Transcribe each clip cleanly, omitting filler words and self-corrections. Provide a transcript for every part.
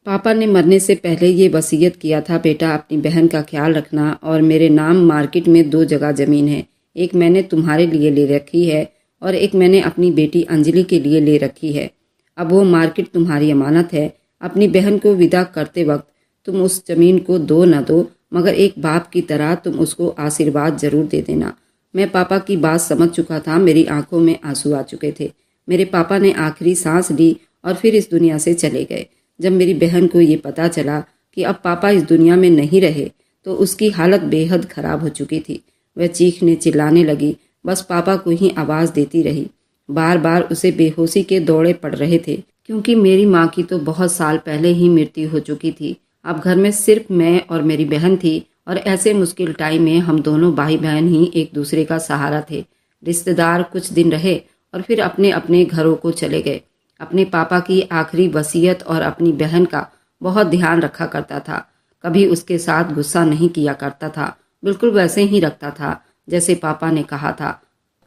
पापा ने मरने से पहले ये वसीयत किया था, बेटा अपनी बहन का ख्याल रखना और मेरे नाम मार्केट में 2 जगह ज़मीन है। एक मैंने तुम्हारे लिए ले रखी है और एक मैंने अपनी बेटी अंजलि के लिए ले रखी है। अब वो मार्केट तुम्हारी अमानत है। अपनी बहन को विदा करते वक्त तुम उस ज़मीन को दो न दो, मगर एक बाप की तरह तुम उसको आशीर्वाद ज़रूर दे देना। मैं पापा की बात समझ चुका था। मेरी आंखों में आंसू आ चुके थे। मेरे पापा ने आखिरी सांस ली और फिर इस दुनिया से चले गए। जब मेरी बहन को ये पता चला कि अब पापा इस दुनिया में नहीं रहे तो उसकी हालत बेहद खराब हो चुकी थी। वह चीखने चिल्लाने लगी, बस पापा को ही आवाज़ देती रही। बार बार उसे बेहोशी के दौरे पड़ रहे थे, क्योंकि मेरी माँ की तो बहुत साल पहले ही मृत्यु हो चुकी थी। अब घर में सिर्फ मैं और मेरी बहन थी और ऐसे मुश्किल टाइम में हम दोनों भाई बहन ही एक दूसरे का सहारा थे। रिश्तेदार कुछ दिन रहे और फिर अपने अपने घरों को चले गए। अपने पापा की आखिरी वसीयत और अपनी बहन का बहुत ध्यान रखा करता था। कभी उसके साथ गुस्सा नहीं किया करता था, बिल्कुल वैसे ही रखता था जैसे पापा ने कहा था।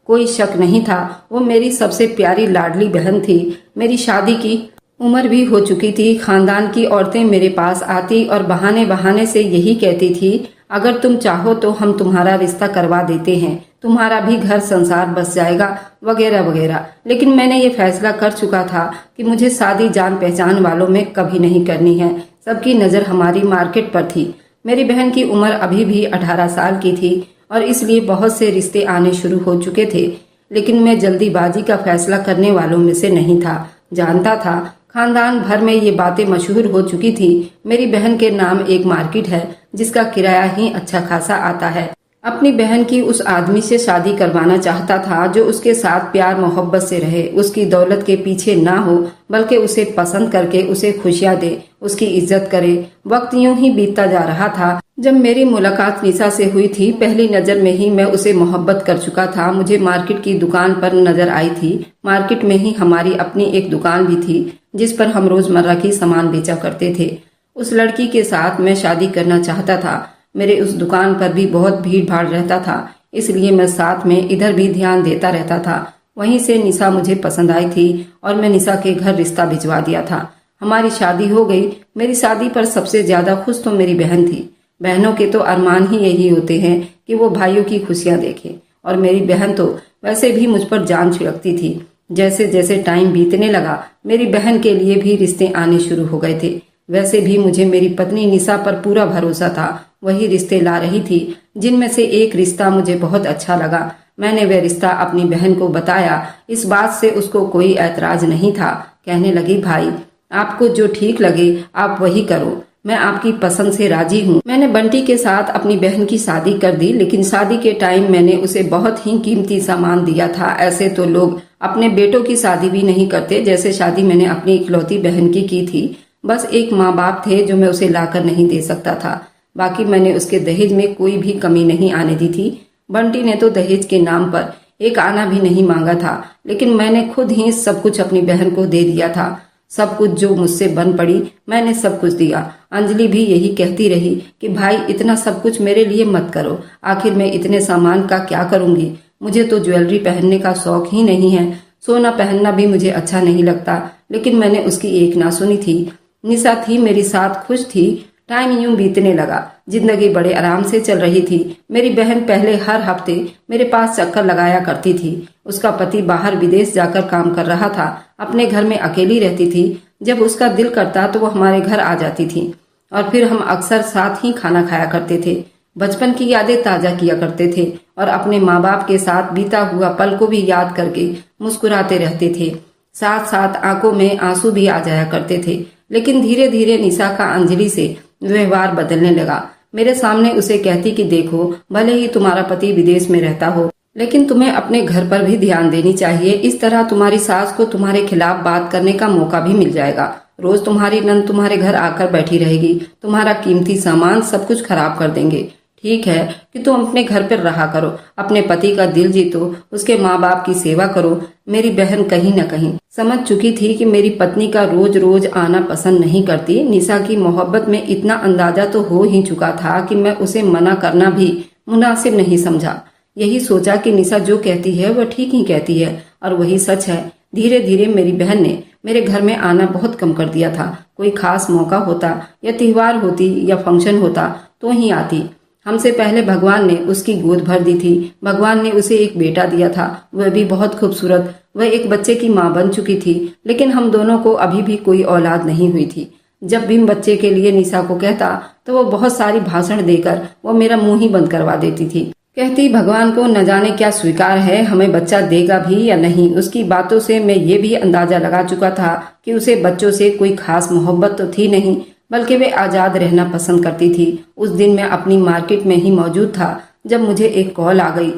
कोई शक नहीं था, वो मेरी सबसे प्यारी लाडली बहन थी। मेरी शादी की उम्र भी हो चुकी थी। खानदान की औरतें मेरे पास आती और बहाने बहाने से यही कहती थी, अगर तुम चाहो तो हम तुम्हारा रिश्ता करवा देते हैं, तुम्हारा भी घर संसार बस जाएगा, वगैरह वगैरह। लेकिन मैंने ये फैसला कर चुका था कि मुझे शादी जान पहचान वालों में कभी नहीं करनी है। सबकी नज़र हमारी मार्केट पर थी। मेरी बहन की उम्र अभी भी 18 साल की थी और इसलिए बहुत से रिश्ते आने शुरू हो चुके थे। लेकिन मैं जल्दीबाजी का फैसला करने वालों में से नहीं था। जानता था खानदान भर में ये बातें मशहूर हो चुकी थी। मेरी बहन के नाम एक मार्केट है जिसका किराया ही अच्छा खासा आता है। अपनी बहन की उस आदमी से शादी करवाना चाहता था जो उसके साथ प्यार मोहब्बत से रहे, उसकी दौलत के पीछे ना हो, बल्कि उसे पसंद करके उसे खुशियां दे, उसकी इज्जत करे। वक्त यूं ही बीतता जा रहा था। जब मेरी मुलाकात निशा से हुई थी, पहली नजर में ही मैं उसे मोहब्बत कर चुका था। मुझे मार्केट की दुकान पर नजर आई थी। मार्केट में ही हमारी अपनी एक दुकान भी थी जिस पर हम रोजमर्रा की सामान बेचा करते थे। उस लड़की के साथ मैं शादी करना चाहता था। मेरे उस दुकान पर भी बहुत भीड़ भाड़ रहता था, इसलिए मैं साथ में इधर भी ध्यान देता रहता था। वहीं से निशा मुझे पसंद आई थी और मैं निशा के घर रिश्ता भिजवा दिया था। हमारी शादी हो गई। मेरी शादी पर सबसे ज्यादा खुश तो मेरी बहन थी। बहनों के तो अरमान ही यही होते हैं कि वो भाइयों की खुशियां देखें, और मेरी बहन तो वैसे भी मुझ पर जान छिड़कती थी। जैसे जैसे टाइम बीतने लगा, मेरी बहन के लिए भी रिश्ते आने शुरू हो गए थे। वैसे भी मुझे मेरी पत्नी निशा पर पूरा भरोसा था। वही रिश्ते ला रही थी, जिनमें से एक रिश्ता मुझे बहुत अच्छा लगा। मैंने वह रिश्ता अपनी बहन को बताया। इस बात से उसको कोई ऐतराज नहीं था। कहने लगी, भाई आपको जो ठीक लगे आप वही करो, मैं आपकी पसंद से राजी हूँ। मैंने बंटी के साथ अपनी बहन की शादी कर दी, लेकिन शादी के टाइम मैंने उसे बहुत ही कीमती सामान दिया था। ऐसे तो लोग अपने बेटों की शादी भी नहीं करते, जैसे शादी मैंने अपनी इकलौती बहन की थी। बस एक माँ बाप थे जो मैं उसे लाकर नहीं दे सकता था। बाकी मैंने उसके दहेज में कोई भी कमी नहीं आने दी थी। बंटी ने तो दहेज के नाम पर एक आना भी नहीं मांगा था, लेकिन मैंने खुद ही सब कुछ अपनी बहन को दे दिया था। सब कुछ जो मुझसे बन पड़ी मैंने सब कुछ दिया। अंजलि भी यही कहती रही कि भाई इतना सब कुछ मेरे लिए मत करो, आखिर मैं इतने सामान का क्या करूंगी। मुझे तो ज्वेलरी पहनने का शौक ही नहीं है, सोना पहनना भी मुझे अच्छा नहीं लगता। लेकिन मैंने उसकी एक ना सुनी थी। निशा थी मेरी साथ, खुश थी। टाइम यूं बीतने लगा। जिंदगी बड़े आराम से चल रही थी। मेरी बहन पहले हर हफ्ते मेरे पास चक्कर लगाया करती थी। उसका पति बाहर विदेश जाकर काम कर रहा था। अपने घर में अकेली रहती थी। जब उसका दिल करता तो वो हमारे घर आ जाती थी और फिर हम अक्सर साथ ही खाना खाया करते थे। बचपन की यादें ताजा किया करते थे और अपने माँ बाप के साथ बीता हुआ पल को भी याद करके मुस्कुराते रहते थे। साथ साथ आंखों में आंसू भी आ जाया करते थे। लेकिन धीरे धीरे निशा का अंजलि से व्यवहार बदलने लगा। मेरे सामने उसे कहती कि देखो, भले ही तुम्हारा पति विदेश में रहता हो, लेकिन तुम्हें अपने घर पर भी ध्यान देनी चाहिए। इस तरह तुम्हारी सास को तुम्हारे खिलाफ बात करने का मौका भी मिल जाएगा। रोज तुम्हारी नंद तुम्हारे घर आकर बैठी रहेगी, तुम्हारा कीमती सामान सब कुछ खराब कर देंगे। ठीक है कि तुम अपने घर पर रहा करो, अपने पति का दिल जीतो, उसके माँ बाप की सेवा करो। मेरी बहन कहीं न कहीं समझ चुकी थी कि मेरी पत्नी का रोज रोज आना पसंद नहीं करती। निशा की मोहब्बत में इतना अंदाजा तो हो ही चुका था कि मैं उसे मना करना भी मुनासिब नहीं समझा। यही सोचा कि निशा जो कहती है वह ठीक ही कहती है और वही सच है। धीरे धीरे मेरी बहन ने मेरे घर में आना बहुत कम कर दिया था। कोई खास मौका होता या त्योहार होती या फंक्शन होता तो ही आती। हमसे पहले भगवान ने उसकी गोद भर दी थी। भगवान ने उसे एक बेटा दिया था, वह भी बहुत खूबसूरत। वह एक बच्चे की माँ बन चुकी थी, लेकिन हम दोनों को अभी भी कोई औलाद नहीं हुई थी। जब भी बच्चे के लिए निशा को कहता तो वो बहुत सारी भाषण देकर वो मेरा मुंह ही बंद करवा देती थी। कहती भगवान को न जाने क्या स्वीकार है, हमें बच्चा देगा भी या नहीं। उसकी बातों से मैं ये भी अंदाजा लगा चुका था कि उसे बच्चों से कोई खास मोहब्बत तो थी नहीं, बल्कि वे आजाद रहना पसंद करती थी। उस दिन मैं अपनी मार्केट में ही मौजूद था जब मुझे एक कॉल आ गई।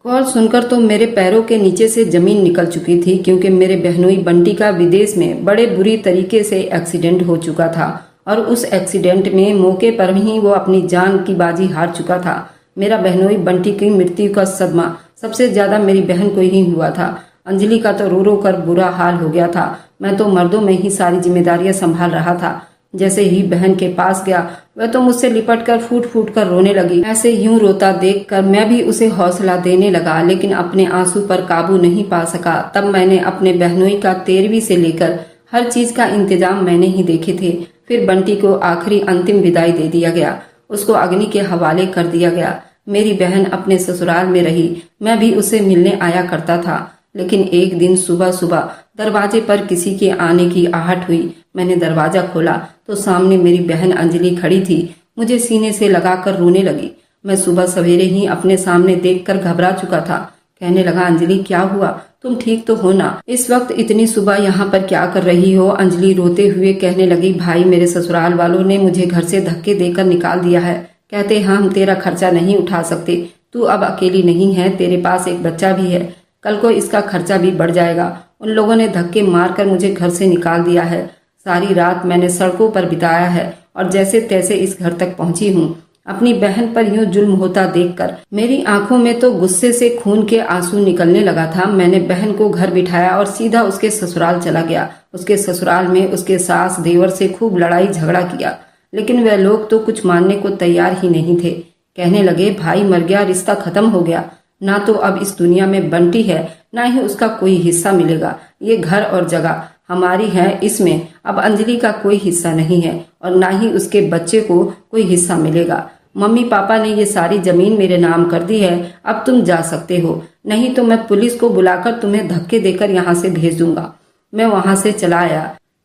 कॉल सुनकर तो मेरे पैरों के नीचे से जमीन निकल चुकी थी, क्योंकि मेरे बहनोई बंटी का विदेश में बड़े बुरी तरीके से एक्सीडेंट हो चुका था और उस एक्सीडेंट में मौके पर ही वो अपनी जान की बाजी हार चुका था। मेरा बहनोई बंटी की मृत्यु का सदमा सबसे ज्यादा मेरी बहन को ही हुआ था। अंजलि का तो रो रो कर बुरा हाल हो गया था। मैं तो मर्दों में ही सारी जिम्मेदारियां संभाल रहा था। जैसे ही बहन के पास गया, वह तो मुझसे लिपट कर फूट फूट कर रोने लगी। ऐसे यूं रोता देखकर मैं भी उसे हौसला देने लगा, लेकिन अपने आंसू पर काबू नहीं पा सका। तब मैंने अपने बहनोई का 13वीं से लेकर हर चीज का इंतजाम मैंने ही देखे थे। फिर बंटी को आखिरी अंतिम विदाई दे दिया गया, उसको अग्नि के हवाले कर दिया गया। मेरी बहन अपने ससुराल में रही, मैं भी उसे मिलने आया करता था। लेकिन एक दिन सुबह सुबह दरवाजे पर किसी के आने की आहट हुई। मैंने दरवाजा खोला तो सामने मेरी बहन अंजलि खड़ी थी। मुझे सीने से लगाकर रोने लगी। मैं सुबह सवेरे ही अपने सामने देखकर घबरा चुका था। कहने लगा, अंजलि क्या हुआ, तुम ठीक तो हो ना? इस वक्त इतनी सुबह यहाँ पर क्या कर रही हो? अंजलि रोते हुए कहने लगी, भाई मेरे ससुराल वालों ने मुझे घर से धक्के देकर निकाल दिया है। कहते हम तेरा खर्चा नहीं उठा सकते, तू अब अकेली नहीं है, तेरे पास एक बच्चा भी है, कल को इसका खर्चा भी बढ़ जाएगा। उन लोगों ने धक्के मारकर मुझे घर से निकाल दिया है। सारी रात मैंने सड़कों पर बिताया है और जैसे तैसे इस घर तक पहुंची हूँ। अपनी बहन पर यूं जुल्म होता देखकर मेरी आंखों में तो गुस्से से खून के आंसू निकलने लगा था। मैंने बहन को घर बिठाया और सीधा उसके ससुराल चला गया। उसके ससुराल में उसके सास देवर से खूब लड़ाई झगड़ा किया, लेकिन वह लोग तो कुछ मानने को तैयार ही नहीं थे। कहने लगे, भाई मर गया, रिश्ता खत्म हो गया, ना तो अब इस दुनिया में बंटी है, ना ही उसका कोई हिस्सा मिलेगा। ये घर और जगह हमारी है, इसमें अब अंजलि का कोई हिस्सा नहीं है और ना ही उसके बच्चे को कोई हिस्सा मिलेगा। मम्मी पापा ने ये सारी जमीन मेरे नाम कर दी है, अब तुम जा सकते हो, नहीं तो मैं पुलिस को बुलाकर तुम्हें धक्के देकर यहाँ से भेज दूंगा। मैं वहां से चला आया,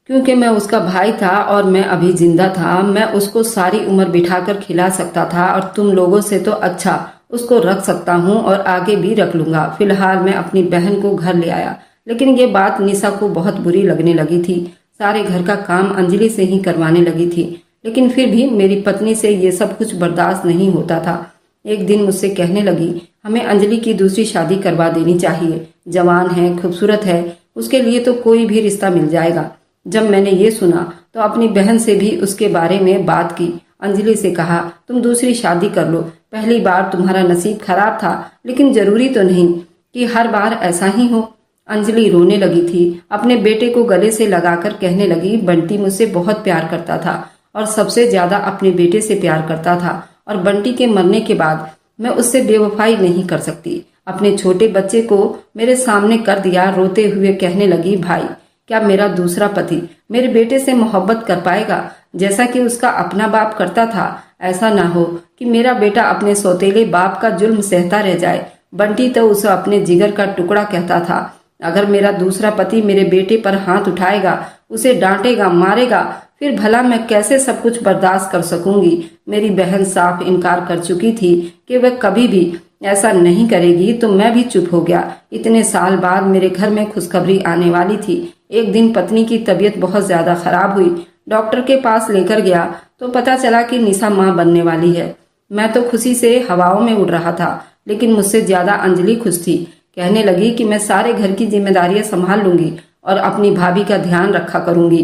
क्योंकि मैं उसका भाई था और मैं अभी जिंदा था। मैं उसको सारी उम्र बिठाकर खिला सकता था और तुम लोगों से तो अच्छा उसको रख सकता हूँ और आगे भी रख लूंगा। फिलहाल मैं अपनी बहन को घर ले आया, लेकिन ये बात निशा को बहुत बुरी लगने लगी थी। सारे घर का काम अंजलि से ही करवाने लगी थी, लेकिन फिर भी मेरी पत्नी से ये सब कुछ बर्दाश्त नहीं होता था। एक दिन मुझसे कहने लगी, हमें अंजलि की दूसरी शादी करवा देनी चाहिए, जवान है, खूबसूरत है, उसके लिए तो कोई भी रिश्ता मिल जाएगा। जब मैंने ये सुना तो अपनी बहन से भी उसके बारे में बात की। अंजलि से कहा, तुम दूसरी शादी कर लो, पहली बार तुम्हारा नसीब खराब था, लेकिन जरूरी तो नहीं कि हर बार ऐसा ही हो। अंजलि रोने लगी थी, अपने बेटे को गले से लगाकर कहने लगी, बंटी मुझसे बहुत प्यार करता था और सबसे ज्यादा अपने बेटे से प्यार करता था, और बंटी के मरने के बाद मैं उससे बेवफाई नहीं कर सकती। अपने छोटे बच्चे को मेरे सामने कर दिया। रोते हुए कहने लगी, भाई क्या मेरा दूसरा पति मेरे बेटे से मोहब्बत कर पाएगा जैसा कि उसका अपना बाप करता था? ऐसा ना हो कि मेरा बेटा अपने सौतेले बाप का जुल्म सहता रह जाए। बंटी तो उसे अपने जिगर का टुकड़ा कहता था। अगर मेरा दूसरा पति मेरे बेटे पर हाथ उठाएगा, उसे डांटेगा, मारेगा, फिर भला मैं कैसे सब कुछ बर्दाश्त कर सकूंगी? मेरी बहन साफ इनकार कर चुकी थी कि वह कभी भी ऐसा नहीं करेगी, तो मैं भी चुप हो गया। इतने साल बाद मेरे घर में खुशखबरी आने वाली थी। एक दिन पत्नी की तबीयत बहुत ज्यादा खराब हुई। डॉक्टर के पास लेकर गया तो पता चला कि निशा माँ बनने वाली है। मैं तो खुशी से हवाओं में उड़ रहा था, लेकिन मुझसे ज्यादा अंजलि खुश थी। कहने लगी कि मैं सारे घर की जिम्मेदारियां संभाल लूंगी और अपनी भाभी का ध्यान रखा करूंगी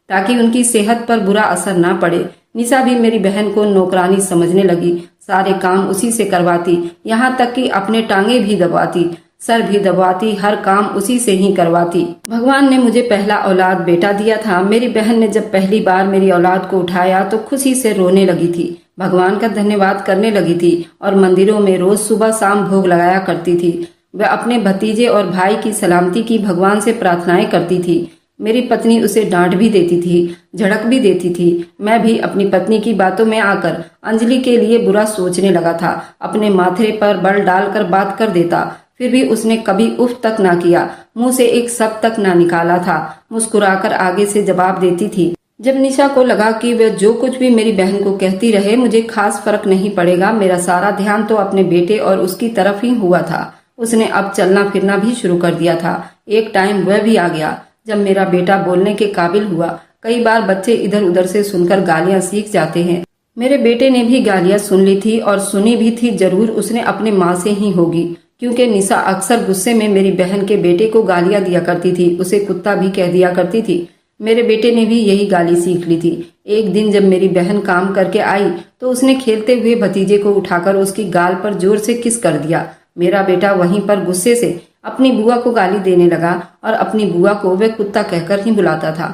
ताकि उनकी सेहत पर बुरा असर ना पड़े। निशा भी मेरी बहन को नौकरानी समझने लगी, सारे काम उसी से करवाती, यहाँ तक कि अपने टांगे भी दबाती, सर भी दबाती, हर काम उसी से ही करवाती। भगवान ने मुझे पहला औलाद बेटा दिया था। मेरी बहन ने जब पहली बार मेरी औलाद को उठाया तो खुशी से रोने लगी थी, भगवान का धन्यवाद करने लगी थी और मंदिरों में रोज सुबह शाम भोग लगाया करती थी। वह अपने भतीजे और भाई की सलामती की भगवान से प्रार्थनाएं करती थी। मेरी पत्नी उसे डांट भी देती थी, झड़क भी देती थी। मैं भी अपनी पत्नी की बातों में आकर अंजलि के लिए बुरा सोचने लगा था। अपने माथे पर बल डालकर बात कर देता, फिर भी उसने कभी उफ तक ना किया, मुंह से एक शब्द तक ना निकाला था। मुस्कुराकर आगे से जवाब देती थी। जब निशा को लगा कि वह जो कुछ भी मेरी बहन को कहती रहे मुझे खास फर्क नहीं पड़ेगा, मेरा सारा ध्यान तो अपने बेटे और उसकी तरफ ही हुआ था। उसने अब चलना फिरना भी शुरू कर दिया था। एक टाइम वह भी आ गया जब मेरा बेटा बोलने के काबिल हुआ। कई बार बच्चे इधर उधर से सुनकर गालियां सीख जाते हैं। मेरे बेटे ने भी गालियां सुन ली थी और सुनी भी थी जरूर उसने अपने माँ से ही होगी, क्योंकि निशा अक्सर गुस्से में मेरी बहन के बेटे को गालियां दिया करती थी, उसे कुत्ता भी कह दिया करती थी। मेरे बेटे ने भी यही गाली सीख ली थी। एक दिन जब मेरी बहन काम करके आई तो उसने खेलते हुए भतीजे को उठाकर उसकी गाल पर जोर से किस कर दिया। मेरा बेटा वहीं पर गुस्से से अपनी बुआ को गाली देने लगा और अपनी बुआ को वह कुत्ता कहकर ही बुलाता था।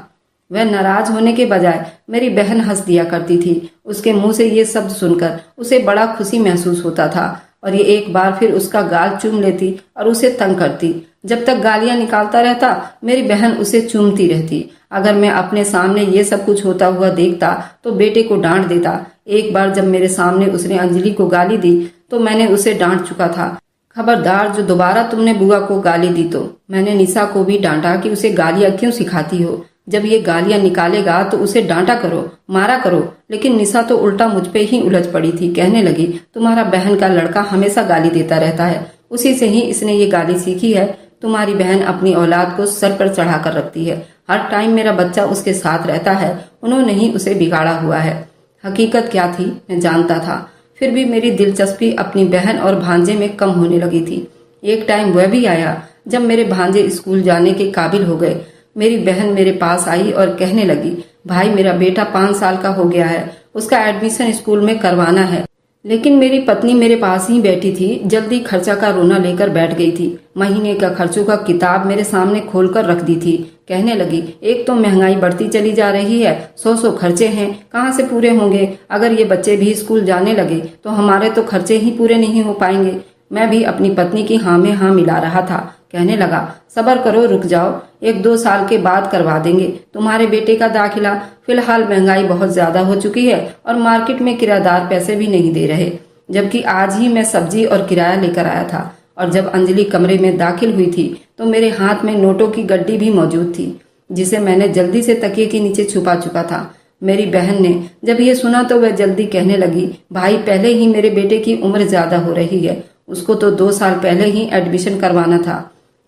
वह नाराज होने के बजाय मेरी बहन हंस दिया करती थी। उसके मुंह से ये शब्द सुनकर उसे बड़ा खुशी महसूस होता था और ये एक बार फिर उसका गाल चूम लेती और उसे तंग करती। जब तक गालियां निकालता रहता मेरी बहन उसे चूमती रहती। अगर मैं अपने सामने ये सब कुछ होता हुआ देखता तो बेटे को डांट देता। एक बार जब मेरे सामने उसने अंजलि को गाली दी तो मैंने उसे डांट चुका था। खबरदार, जो दोबारा तुमने बुआ को गाली दी तो। मैंने निशा को भी डांटा कि उसे गालियां क्यों सिखाती हो। जब ये गालियां निकालेगा तो उसे डांटा करो, मारा करो। लेकिन निशा तो उल्टा मुझ पे ही उलझ पड़ी थी। कहने लगी, तुम्हारा बहन का लड़का हमेशा गाली देता रहता है, उसी से ही इसने ये गाली सीखी है। तुम्हारी बहन अपनी औलाद को सर पर चढ़ा कर रखती है। हर टाइम मेरा बच्चा उसके साथ रहता है, उन्होंने ही उसे बिगाड़ा हुआ है। हकीकत क्या थी मैं जानता था, फिर भी मेरी दिलचस्पी अपनी बहन और भांजे में कम होने लगी थी। एक टाइम वह भी आया जब मेरे भांजे स्कूल जाने के काबिल हो गए। मेरी बहन मेरे पास आई और कहने लगी, भाई मेरा बेटा 5 साल का हो गया है, उसका एडमिशन स्कूल में करवाना है। लेकिन मेरी पत्नी मेरे पास ही बैठी थी, जल्दी खर्चा का रोना लेकर बैठ गई थी। महीने का खर्चों का किताब मेरे सामने खोलकर रख दी थी। कहने लगी, एक तो महंगाई बढ़ती चली जा रही है, 100 खर्चे हैं, कहाँ से पूरे होंगे। अगर ये बच्चे भी स्कूल जाने लगे तो हमारे तो खर्चे ही पूरे नहीं हो पाएंगे। मैं भी अपनी पत्नी की हाँ में हाँ मिला रहा था। कहने लगा, सब्र करो, रुक जाओ, 1-2 साल के बाद करवा देंगे तुम्हारे बेटे का दाखिला। फिलहाल महंगाई बहुत ज्यादा हो चुकी है और मार्केट में किराएदार पैसे भी नहीं दे रहे। जबकि आज ही मैं सब्जी और किराया लेकर आया था और जब अंजलि कमरे में दाखिल हुई थी तो मेरे हाथ में नोटों की गड्डी भी मौजूद थी, जिसे मैंने जल्दी से तकिए के नीचे छुपा चुका था। मेरी बहन ने जब ये सुना तो वह जल्दी कहने लगी, भाई पहले ही मेरे बेटे की उम्र ज्यादा हो रही है, उसको तो 2 साल पहले ही एडमिशन करवाना था,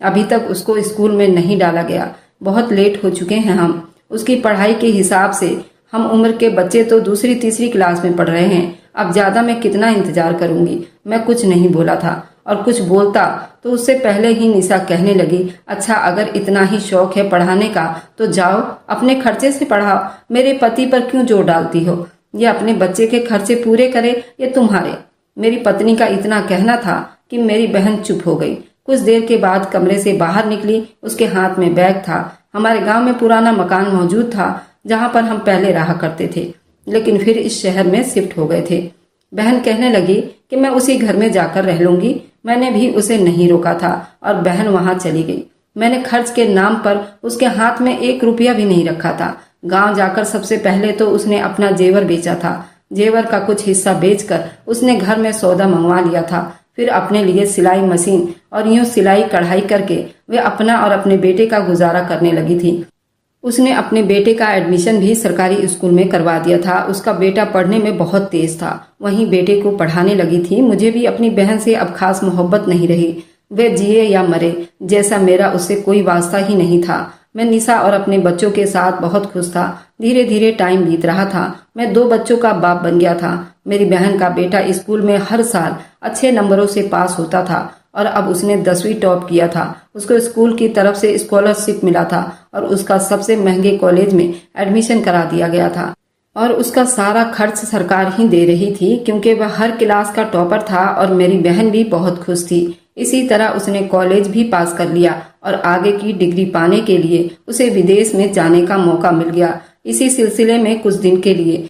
अभी तक उसको स्कूल में नहीं डाला गया। बहुत लेट हो चुके हैं हम। उसकी पढ़ाई के हिसाब से हम उम्र के बच्चे तो 2-3 क्लास में पढ़ रहे हैं। अब ज्यादा मैं कितना इंतजार करूंगी। मैं कुछ नहीं बोला था और कुछ बोलता तो उससे पहले ही निशा कहने लगी, अच्छा अगर इतना ही शौक है पढ़ाने का तो जाओ अपने खर्चे से पढ़ाओ, मेरे पति पर क्यों जोर डालती हो। ये अपने बच्चे के खर्चे पूरे करे या तुम्हारे। मेरी पत्नी का इतना कहना था कि मेरी बहन चुप हो गई। कुछ देर के बाद कमरे से बाहर निकली, उसके हाथ में बैग था। हमारे गांव में पुराना मकान मौजूद था जहां पर हम पहले रहा करते थे, लेकिन फिर इस शहर में शिफ्ट हो गए थे। बहन कहने लगी कि मैं उसी घर में जाकर रह लूंगी। मैंने भी उसे नहीं रोका था और बहन वहां चली गई। मैंने खर्च के नाम पर उसके हाथ में 1 रुपया भी नहीं रखा था। गांव जाकर सबसे पहले तो उसने अपना जेवर बेचा था। जेवर का कुछ हिस्सा बेचकर उसने घर में सौदा मंगवा लिया था। फिर अपने लिए सिलाई मशीन और यूं सिलाई कढ़ाई करके वे अपना और अपने बेटे का गुजारा करने लगी थी। उसने अपने बेटे का एडमिशन भी सरकारी स्कूल में करवा दिया था। उसका बेटा पढ़ने में बहुत तेज था, वहीं बेटे को पढ़ाने लगी थी। मुझे भी अपनी बहन से अब खास मोहब्बत नहीं रही। वे जिए या मरे, जैसा मेरा उससे कोई वास्ता ही नहीं था। मैं निशा और अपने बच्चों के साथ बहुत खुश था। धीरे धीरे टाइम बीत रहा था। मैं 2 बच्चों का बाप बन गया था। मेरी बहन का बेटा स्कूल में हर साल अच्छे नंबरों से पास होता था और अब उसने 10वीं टॉप किया था। उसको स्कूल की तरफ से स्कॉलरशिप मिला था और उसका सबसे महंगे कॉलेज में एडमिशन करा दिया गया था और उसका सारा खर्च सरकार ही दे रही थी, क्योंकि वह हर क्लास का टॉपर था और मेरी बहन भी बहुत खुश थी। इसी तरह उसने कॉलेज भी पास कर लिया और आगे की डिग्री पाने के लिए उसे विदेश में जाने का मौका मिल गया। इसी सिलसिले में कुछ दिन के लिए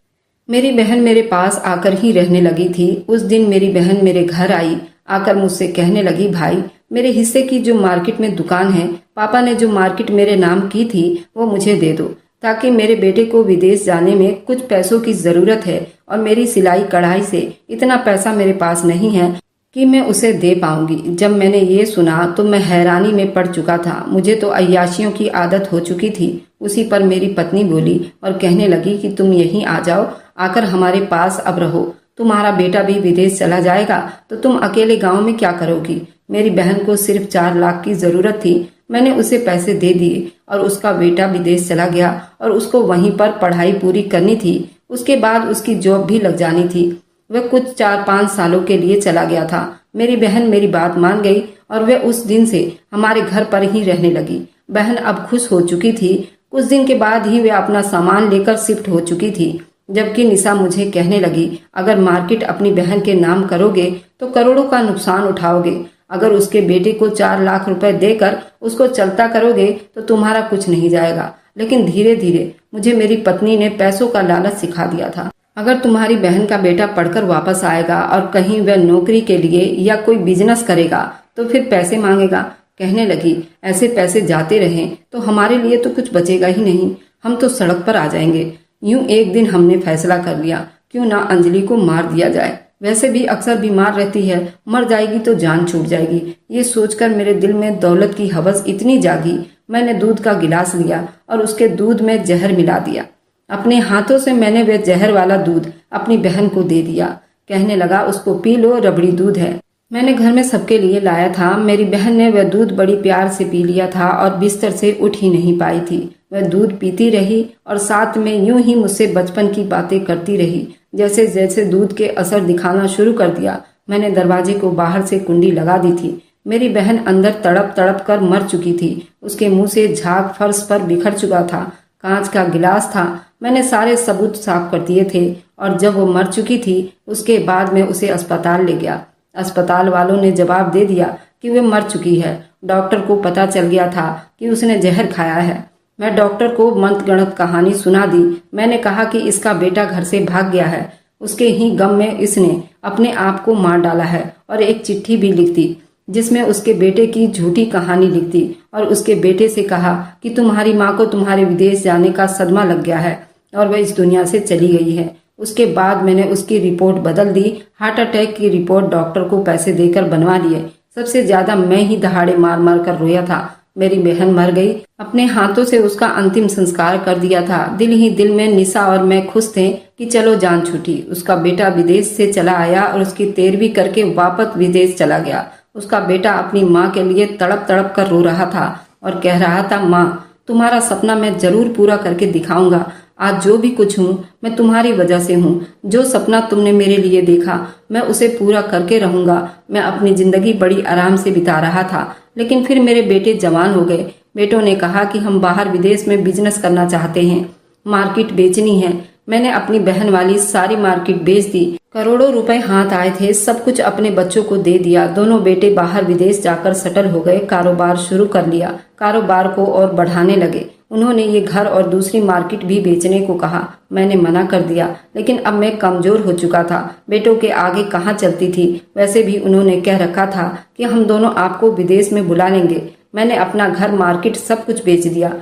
मेरी बहन मेरे पास आकर ही रहने लगी थी। उस दिन मेरी बहन मेरे घर आई, आकर मुझसे कहने लगी, भाई मेरे हिस्से की जो मार्केट में दुकान है, पापा ने जो मार्केट मेरे नाम की थी, वो मुझे दे दो, ताकि मेरे बेटे को विदेश जाने में कुछ पैसों की जरूरत है और मेरी सिलाई कढ़ाई से इतना पैसा मेरे पास नहीं है कि मैं उसे दे पाऊंगी। जब मैंने ये सुना तो मैं हैरानी में पड़ चुका था। मुझे तो अय्याशियों की आदत हो चुकी थी। उसी पर मेरी पत्नी बोली और कहने लगी कि तुम यहीं आ जाओ, आकर हमारे पास अब रहो। तुम्हारा बेटा भी विदेश चला जाएगा तो तुम अकेले गांव में क्या करोगी। मेरी बहन को सिर्फ 4 लाख की जरूरत थी। मैंने उसे पैसे दे दिए और उसका बेटा विदेश चला गया और उसको वहीं पर पढ़ाई पूरी करनी थी। उसके बाद उसकी जॉब भी लग जानी थी। वह कुछ 4-5 सालों के लिए चला गया था। मेरी बहन मेरी बात मान गई और वह उस दिन से हमारे घर पर ही रहने लगी। बहन अब खुश हो चुकी थी। कुछ दिन के बाद ही वह अपना सामान लेकर शिफ्ट हो चुकी थी। जबकि निशा मुझे कहने लगी, अगर मार्केट अपनी बहन के नाम करोगे तो करोड़ों का नुकसान उठाओगे। अगर उसके बेटे को 4 लाख रुपए देकर उसको चलता करोगे तो तुम्हारा कुछ नहीं जाएगा। लेकिन धीरे धीरे मुझे मेरी पत्नी ने पैसों का लालच सिखा दिया था। अगर तुम्हारी बहन का बेटा पढ़कर वापस आएगा और कहीं वह नौकरी के लिए या कोई बिजनेस करेगा तो फिर पैसे मांगेगा। कहने लगी, ऐसे पैसे जाते रहें तो हमारे लिए तो कुछ बचेगा ही नहीं, हम तो सड़क पर आ जाएंगे। यूं एक दिन हमने फैसला कर लिया, क्यों ना अंजलि को मार दिया जाए। वैसे भी अक्सर बीमार रहती है, मर जाएगी तो जान छूट जाएगी। ये सोचकर मेरे दिल में दौलत की हवस इतनी जागी, मैंने दूध का गिलास लिया और उसके दूध में जहर मिला दिया। अपने हाथों से मैंने वह जहर वाला दूध अपनी बहन को दे दिया। कहने लगा, उसको पी लो, रबड़ी दूध है। मैंने घर में सबके लिए लाया था। मेरी बहन ने वह दूध बड़ी प्यार से पी लिया था और बिस्तर से उठ ही नहीं पाई थी। वह दूध पीती रही और साथ में यूं ही मुझसे बचपन की बातें करती रही। जैसे जैसे दूध के असर दिखाना शुरू कर दिया, मैंने दरवाजे को बाहर से कुंडी लगा दी थी। मेरी बहन अंदर तड़प तड़प कर मर चुकी थी। उसके मुंह से झाग फर्श पर बिखर चुका था। कांच का गिलास था। मैंने सारे सबूत साफ कर दिए थे और जब वो मर चुकी थी उसके बाद मैं उसे अस्पताल ले गया। अस्पताल वालों ने जवाब दे दिया कि वह मर चुकी है। डॉक्टर को पता चल गया था कि उसने जहर खाया है। मैं डॉक्टर को मंत्रगणक कहानी सुना दी। मैंने कहा कि इसका बेटा घर से भाग गया है। उसके ही गम में इसने अपने आप को मार डाला है और एक चिट्ठी भी लिख दी जिसमें उसके बेटे की झूठी कहानी लिख दी और उसके बेटे से कहा कि तुम्हारी माँ को तुम्हारे विदेश जाने का सदमा लग गया है और वह इस दुनिया से चली गई है। उसके बाद मैंने उसकी रिपोर्ट बदल दी। हार्ट अटैक की रिपोर्ट डॉक्टर को पैसे देकर बनवा लिए। सबसे ज्यादा मैं ही दहाड़े मार मार कर रोया था। मेरी बहन मर गई। अपने हाथों से उसका अंतिम संस्कार कर दिया था। दिल ही दिल में निशा और मैं खुश थे कि चलो जान छूटी। उसका बेटा विदेश से चला आया और उसकी 13वीं करके वापस विदेश चला गया। उसका बेटा अपनी माँ के लिए तड़प तड़प कर रो रहा था और कह रहा था, माँ तुम्हारा सपना मैं जरूर पूरा करके दिखाऊंगा। आज जो भी कुछ हूँ मैं तुम्हारी वजह से हूँ। जो सपना तुमने मेरे लिए देखा मैं उसे पूरा करके रहूंगा। मैं अपनी जिंदगी बड़ी आराम से बिता रहा था, लेकिन फिर मेरे बेटे जवान हो गए। बेटों ने कहा कि हम बाहर विदेश में बिजनेस करना चाहते हैं, मार्केट बेचनी है। मैंने अपनी बहन वाली सारी मार्केट बेच दी। करोड़ों रुपए हाथ आए थे, सब कुछ अपने बच्चों को दे दिया। दोनों बेटे बाहर विदेश जाकर सेटल हो गए। कारोबार शुरू कर लिया। कारोबार को और बढ़ाने लगे। उन्होंने ये घर और दूसरी मार्केट भी बेचने को कहा। मैंने मना कर दिया, लेकिन अब मैं कमजोर हो चुका था। बेटों के आगे कहाँ चलती थी। वैसे भी उन्होंने कह रखा था कि हम दोनों आपको विदेश में बुला लेंगे। मैंने अपना घर, मार्केट सब कुछ बेच दिया,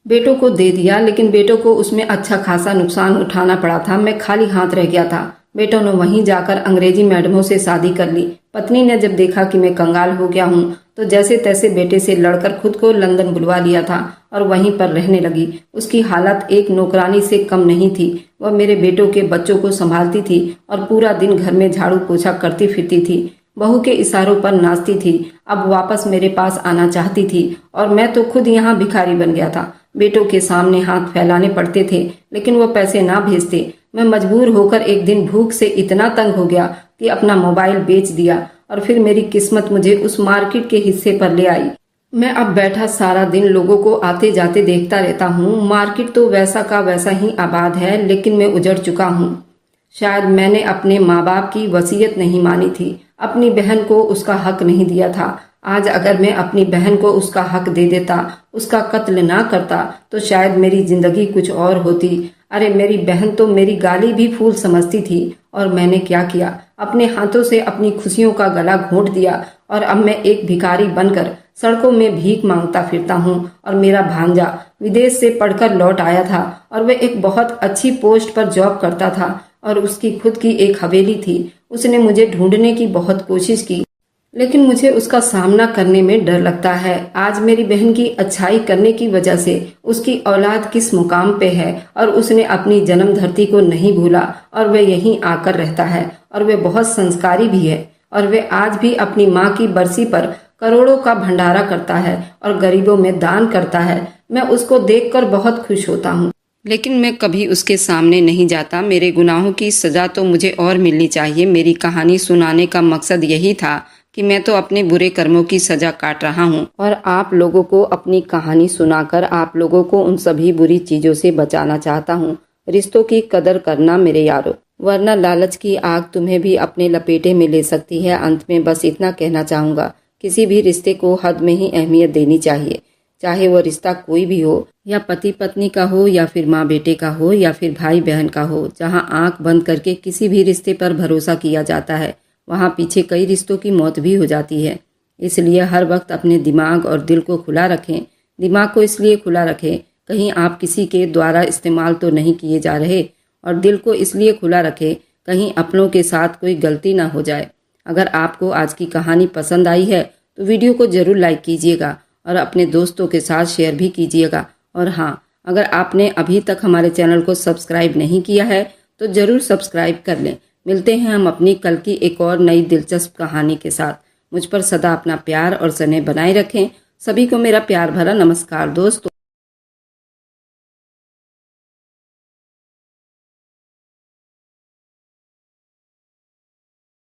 बेटों को दे दिया, लेकिन बेटों को उसमें अच्छा खासा नुकसान उठाना पड़ा था। मैं खाली हाथ रह गया था। बेटों ने वहीं जाकर अंग्रेजी मैडमों से शादी कर ली। पत्नी ने जब देखा कि मैं कंगाल हो गया हूँ तो जैसे तैसे बेटे से लड़कर खुद को लंदन बुलवा लिया था और वहीं पर रहने लगी। उसकी हालत एक नौकरानी से कम नहीं थी। वह मेरे बेटों के बच्चों को संभालती थी और पूरा दिन घर में झाड़ू पोछा करती फिरती थी। बहू के इशारों पर नाचती थी। अब वापस मेरे पास आना चाहती थी और मैं तो खुद यहाँ भिखारी बन गया था। बेटों के सामने हाथ फैलाने पड़ते थे, लेकिन वो पैसे ना भेजते। मैं मजबूर होकर एक दिन भूख से इतना तंग हो गया कि अपना मोबाइल बेच दिया और फिर मेरी किस्मत मुझे उस मार्केट के हिस्से पर ले आई। मैं अब बैठा सारा दिन लोगों को आते जाते देखता रहता हूँ। मार्केट तो वैसा का वैसा ही आबाद है, लेकिन मैं उजड़ चुका हूँ। शायद मैंने अपने माँ बाप की वसीयत नहीं मानी थी, अपनी बहन को उसका हक नहीं दिया था। आज अगर मैं अपनी बहन को उसका हक दे देता, उसका कत्ल ना करता, तो शायद मेरी जिंदगी कुछ और होती। अरे मेरी बहन तो मेरी गाली भी फूल समझती थी और मैंने क्या किया, अपने हाथों से अपनी खुशियों का गला घोंट दिया और अब मैं एक भिखारी बनकर सड़कों में भीख मांगता फिरता हूँ। और मेरा भांजा विदेश से पढ़कर लौट आया था और वह एक बहुत अच्छी पोस्ट पर जॉब करता था और उसकी खुद की एक हवेली थी। उसने मुझे ढूंढने की बहुत कोशिश की, लेकिन मुझे उसका सामना करने में डर लगता है। आज मेरी बहन की अच्छाई करने की वजह से उसकी औलाद किस मुकाम पे है और उसने अपनी जन्म धरती को नहीं भूला और वह यहीं आकर रहता है और वह बहुत संस्कारी भी है और वह आज भी अपनी माँ की बरसी पर करोड़ों का भंडारा करता है और गरीबों में दान करता है। मैं उसको देखकर बहुत खुश होता हूँ, लेकिन मैं कभी उसके सामने नहीं जाता। मेरे गुनाहों की सजा तो मुझे और मिलनी चाहिए। मेरी कहानी सुनाने का मकसद यही था कि मैं तो अपने बुरे कर्मों की सजा काट रहा हूँ और आप लोगों को अपनी कहानी सुनाकर आप लोगों को उन सभी बुरी चीजों से बचाना चाहता हूँ। रिश्तों की कदर करना मेरे यारों, वरना लालच की आग तुम्हें भी अपने लपेटे में ले सकती है। अंत में बस इतना कहना चाहूंगा, किसी भी रिश्ते को हद में ही अहमियत देनी चाहिए, चाहे वो रिश्ता कोई भी हो, या पति पत्नी का हो, या फिर माँ बेटे का हो, या फिर भाई बहन का हो। जहाँ आंख बंद करके किसी भी रिश्ते पर भरोसा किया जाता है, वहाँ पीछे कई रिश्तों की मौत भी हो जाती है। इसलिए हर वक्त अपने दिमाग और दिल को खुला रखें। दिमाग को इसलिए खुला रखें कहीं आप किसी के द्वारा इस्तेमाल तो नहीं किए जा रहे, और दिल को इसलिए खुला रखें कहीं अपनों के साथ कोई गलती ना हो जाए। अगर आपको आज की कहानी पसंद आई है तो वीडियो को जरूर लाइक कीजिएगा और अपने दोस्तों के साथ शेयर भी कीजिएगा। और हाँ, अगर आपने अभी तक हमारे चैनल को सब्सक्राइब नहीं किया है तो जरूर सब्सक्राइब कर लें। मिलते हैं हम अपनी कल की एक और नई दिलचस्प कहानी के साथ। मुझ पर सदा अपना प्यार और स्नेह बनाए रखें। सभी को मेरा प्यार भरा नमस्कार दोस्तों।